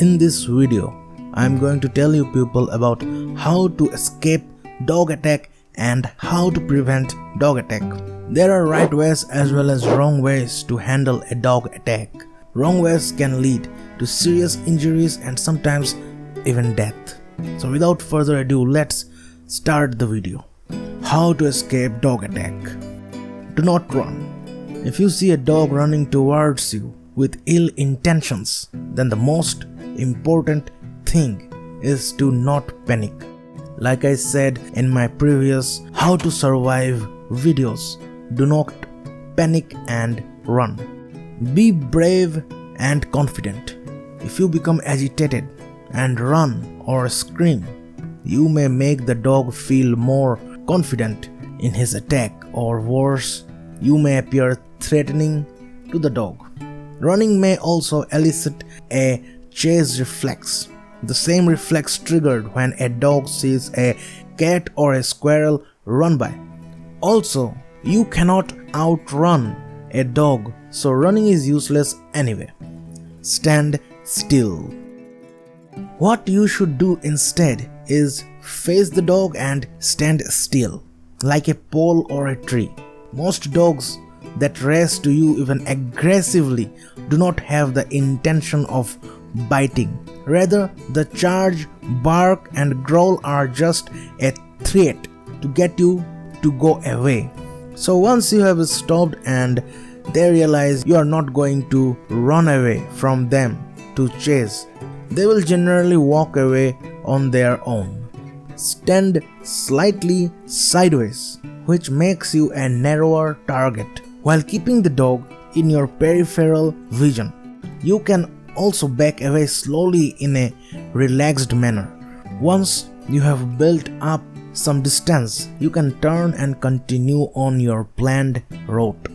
In this video, I am going to tell you people about how to escape dog attack and how to prevent dog attack. There are right ways as well as wrong ways to handle a dog attack. Wrong ways can lead to serious injuries and sometimes even death. So without further ado, let's start the video. How to escape dog attack. Do not run. If you see a dog running towards you with ill intentions, then the most important thing is to not panic. Like I said in my previous how to survive videos, do not panic and run. Be brave and confident. If you become agitated and run or scream, you may make the dog feel more confident in his attack, or worse, you may appear threatening to the dog. Running may also elicit a chase reflex, the same reflex triggered when a dog sees a cat or a squirrel run by. Also, you cannot outrun a dog, so running is useless anyway. Stand still. What you should do instead is face the dog and stand still, like a pole or a tree. Most dogs that race to you even aggressively do not have the intention of biting. Rather, the charge, bark and growl are just a threat to get you to go away. So once you have stopped and they realize you are not going to run away from them to chase, they will generally walk away on their own. Stand slightly sideways, which makes you a narrower target, while keeping the dog in your peripheral vision. You can also back away slowly in a relaxed manner. Once you have built up some distance, you can turn and continue on your planned route.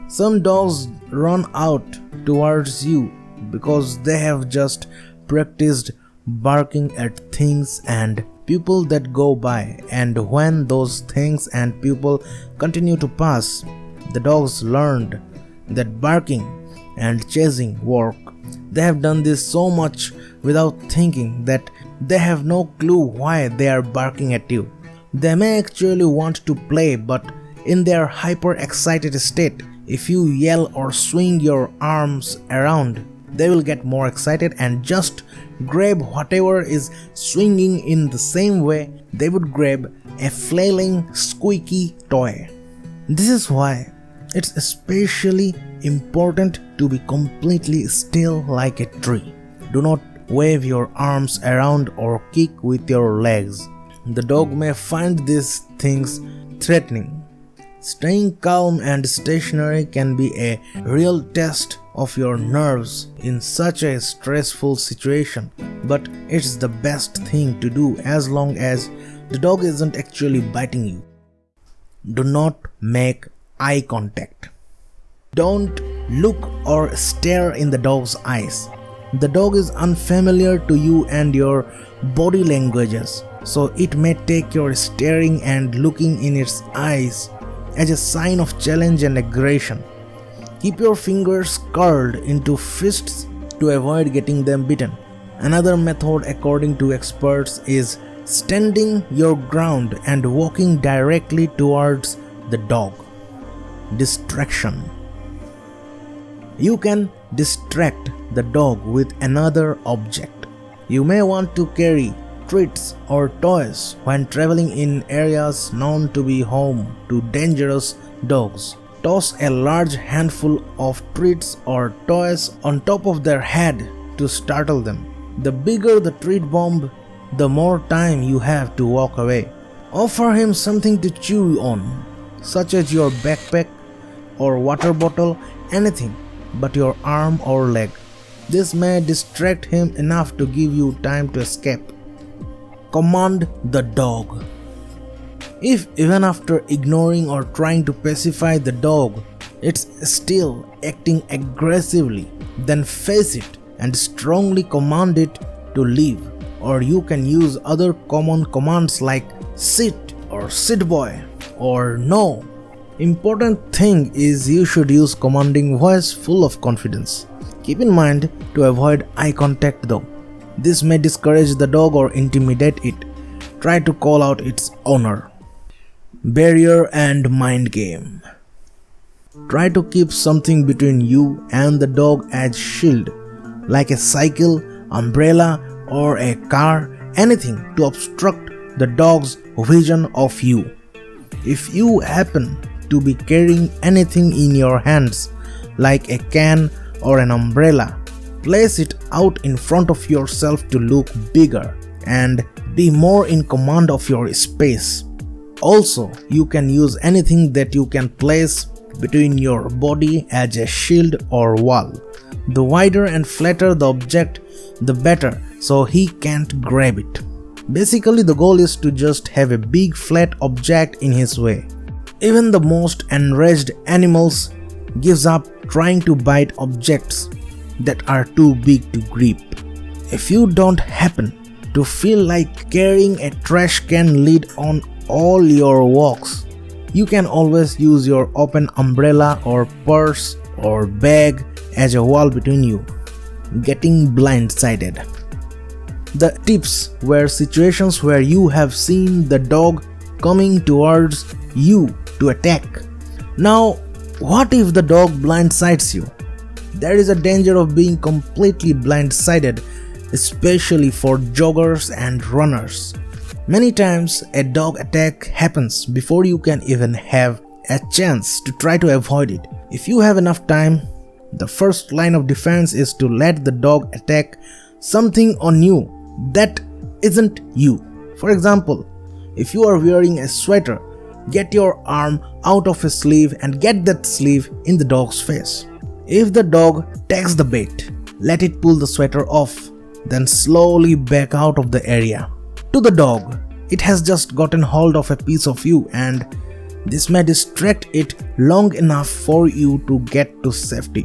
Some dogs run out towards you because they have just practiced barking at things and people that go by, and when those things and people continue to pass, the dogs learned that barking and chasing work. They have done this so much without thinking that they have no clue why they are barking at you. They may actually want to play, but in their hyper excited state, if you yell or swing your arms around, they will get more excited and just grab whatever is swinging in the same way they would grab a flailing, squeaky toy. This is why it's especially important to be completely still like a tree. Do not wave your arms around or kick with your legs. The dog may find these things threatening. Staying calm and stationary can be a real test of your nerves in such a stressful situation, but it's the best thing to do as long as the dog isn't actually biting you. Do not make eye contact. Don't look or stare in the dog's eyes. The dog is unfamiliar to you and your body languages, so it may take your staring and looking in its eyes as a sign of challenge and aggression. Keep your fingers curled into fists to avoid getting them bitten. Another method, according to experts, is standing your ground and walking directly towards the dog. Distraction. You can distract the dog with another object. You may want to carry treats or toys when traveling in areas known to be home to dangerous dogs. Toss a large handful of treats or toys on top of their head to startle them. The bigger the treat bomb, the more time you have to walk away. Offer him something to chew on, such as your backpack or water bottle, anything but your arm or leg. This may distract him enough to give you time to escape. Command the dog. If even after ignoring or trying to pacify the dog, it's still acting aggressively, then face it and strongly command it to leave. Or you can use other common commands like sit or sit boy or no. Important thing is you should use commanding voice full of confidence. Keep in mind to avoid eye contact though. This may discourage the dog or intimidate it. Try to call out its owner. Barrier and mind game. Try to keep something between you and the dog as shield, like a cycle, umbrella, or a car, anything to obstruct the dog's vision of you. If you happen to be carrying anything in your hands, like a can or an umbrella, place it out in front of yourself to look bigger and be more in command of your space. Also, you can use anything that you can place between your body as a shield or wall. The wider and flatter the object, the better, so he can't grab it. Basically, the goal is to just have a big flat object in his way. Even the most enraged animals gives up trying to bite objects that are too big to grip. If you don't happen to feel like carrying a trash can lid on all your walks, you can always use your open umbrella or purse or bag as a wall between you. Getting blindsided. The tips were situations where you have seen the dog coming towards you to attack. Now, what if the dog blindsides you? There is a danger of being completely blindsided, especially for joggers and runners. Many times, a dog attack happens before you can even have a chance to try to avoid it. If you have enough time, the first line of defense is to let the dog attack something on you that isn't you. For example, if you are wearing a sweater, get your arm out of his sleeve and get that sleeve in the dog's face. If the dog takes the bait, let it pull the sweater off, then slowly back out of the area. To the dog, it has just gotten hold of a piece of you, and this may distract it long enough for you to get to safety.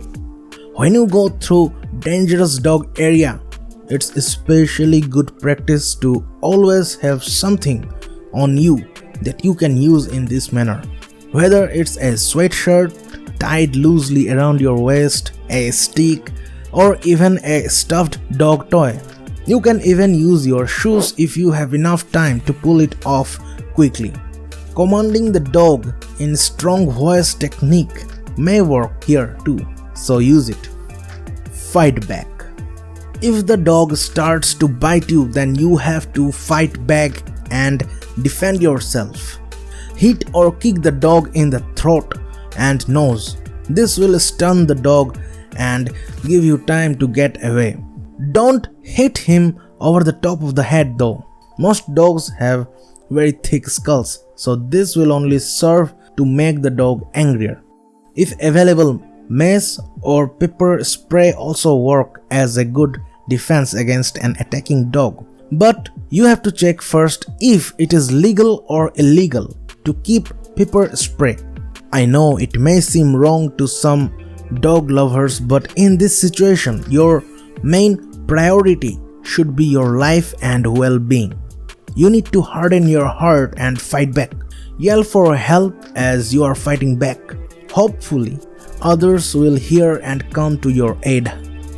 When you go through dangerous dog area, it's especially good practice to always have something on you that you can use in this manner. Whether it's a sweatshirt tied loosely around your waist, a stick, or even a stuffed dog toy. You can even use your shoes if you have enough time to pull it off quickly. Commanding the dog in strong voice technique may work here too, so use it. Fight back. If the dog starts to bite you, then you have to fight back and defend yourself. Hit or kick the dog in the throat and nose. This will stun the dog and give you time to get away. Don't hit him over the top of the head though. Most dogs have very thick skulls, so this will only serve to make the dog angrier. If available, mace or pepper spray also work as a good defense against an attacking dog. But you have to check first if it is legal or illegal to keep pepper spray. I know it may seem wrong to some dog lovers, but in this situation, your main priority should be your life and well-being. You need to harden your heart and fight back. Yell for help as you are fighting back. Hopefully, others will hear and come to your aid.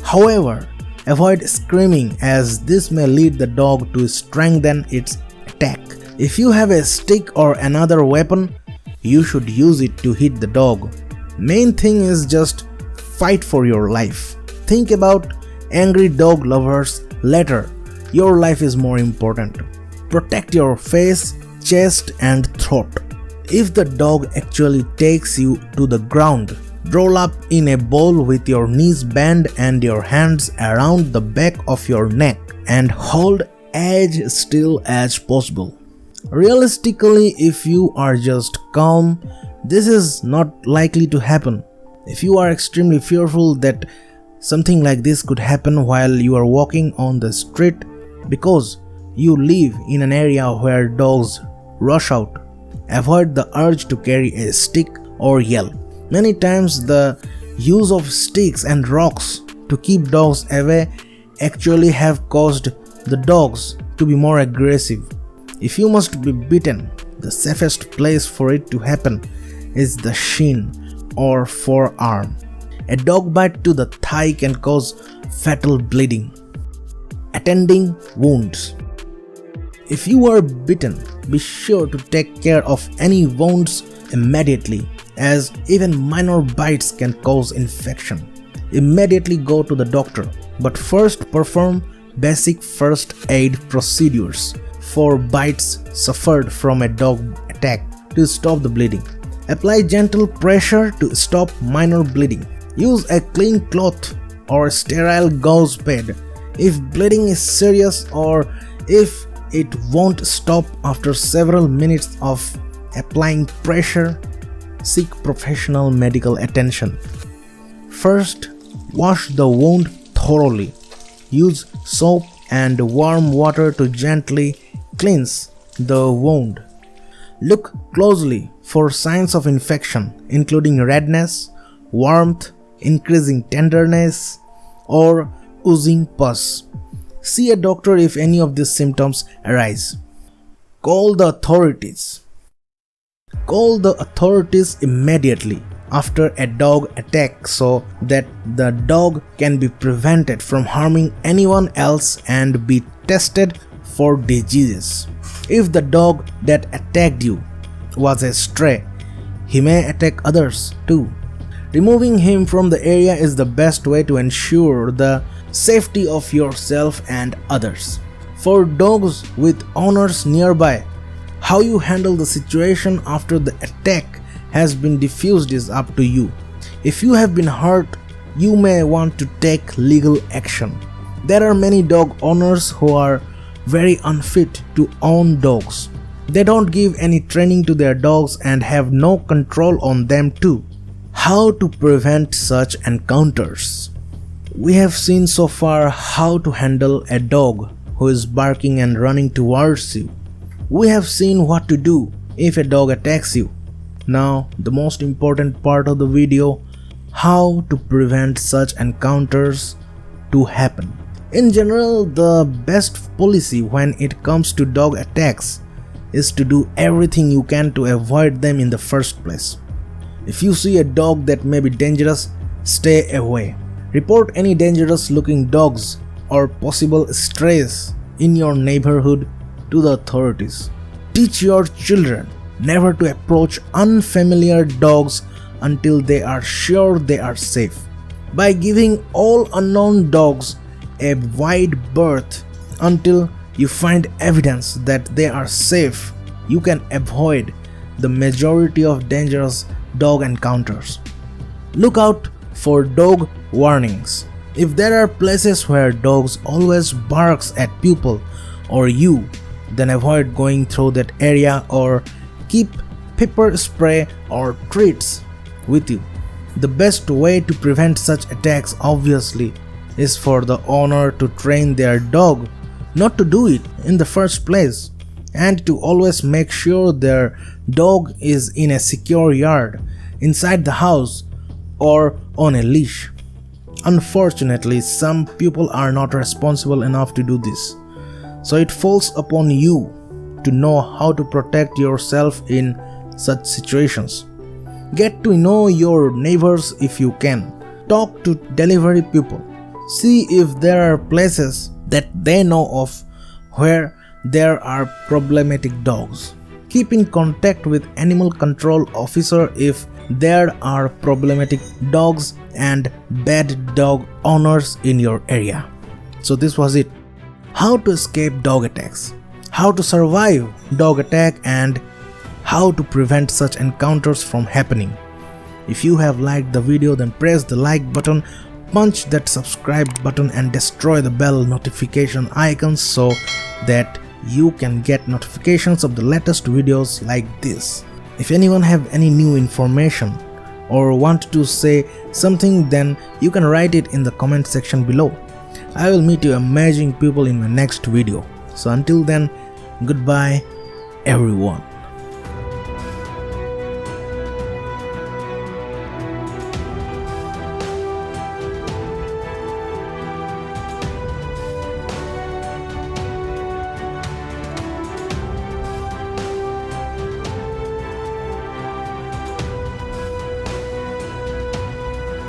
However, avoid screaming as this may lead the dog to strengthen its attack. If you have a stick or another weapon, you should use it to hit the dog. Main thing is just fight for your life. Think about angry dog lovers later. Your life is more important. Protect your face, chest and throat. If the dog actually takes you to the ground, roll up in a ball with your knees bent and your hands around the back of your neck and hold as still as possible. Realistically, if you are just calm, this is not likely to happen. If you are extremely fearful that something like this could happen while you are walking on the street because you live in an area where dogs rush out, avoid the urge to carry a stick or yell. Many times the use of sticks and rocks to keep dogs away actually have caused the dogs to be more aggressive. If you must be bitten, the safest place for it to happen is the shin or forearm. A dog bite to the thigh can cause fatal bleeding. tending wounds. If you are bitten, be sure to take care of any wounds immediately, as even minor bites can cause infection. Immediately go to the doctor, but first perform basic first aid procedures for bites suffered from a dog attack to stop the bleeding. Apply gentle pressure to stop minor bleeding. Use a clean cloth or sterile gauze pad if bleeding is serious, or if it won't stop after several minutes of applying pressure, seek professional medical attention. First, wash the wound thoroughly. Use soap and warm water to gently cleanse the wound. Look closely for signs of infection, including redness, warmth, increasing tenderness, or oozing pus. See a doctor if any of these symptoms arise. Call the authorities. Call the authorities immediately after a dog attack so that the dog can be prevented from harming anyone else and be tested for diseases. If the dog that attacked you was a stray, he may attack others too. Removing him from the area is the best way to ensure the safety of yourself and others. For dogs with owners nearby, how you handle the situation after the attack has been diffused is up to you. If you have been hurt, you may want to take legal action. There are many dog owners who are very unfit to own dogs. They don't give any training to their dogs and have no control on them too. How to prevent such encounters? We have seen so far how to handle a dog who is barking and running towards you. We have seen what to do if a dog attacks you. Now, the most important part of the video, how to prevent such encounters to happen. In general, the best policy when it comes to dog attacks is to do everything you can to avoid them in the first place. If you see a dog that may be dangerous, stay away. Report any dangerous looking dogs or possible strays in your neighborhood to the authorities. Teach your children never to approach unfamiliar dogs until they are sure they are safe. By giving all unknown dogs a wide berth until you find evidence that they are safe, you can avoid the majority of dangerous dog encounters. Look out for dog warnings. If there are places where dogs always barks at people or you, then avoid going through that area or keep pepper spray or treats with you. The best way to prevent such attacks obviously is for the owner to train their dog not to do it in the first place, and to always make sure their dog is in a secure yard, inside the house, or on a leash. Unfortunately, some people are not responsible enough to do this, so it falls upon you to know how to protect yourself in such situations. Get to know your neighbors if you can. Talk to delivery people. See if there are places that they know of where there are problematic dogs. Keep in contact with animal control officer if there are problematic dogs and bad dog owners in your area. So this was it. How to escape dog attacks, how to survive dog attack, and how to prevent such encounters from happening. If you have liked the video, then press the like button, punch that subscribe button and destroy the bell notification icon so that you can get notifications of the latest videos like this. If anyone have any new information or want to say something, then you can write it in the comment section below. I will meet you amazing people in my next video. So until then, goodbye everyone.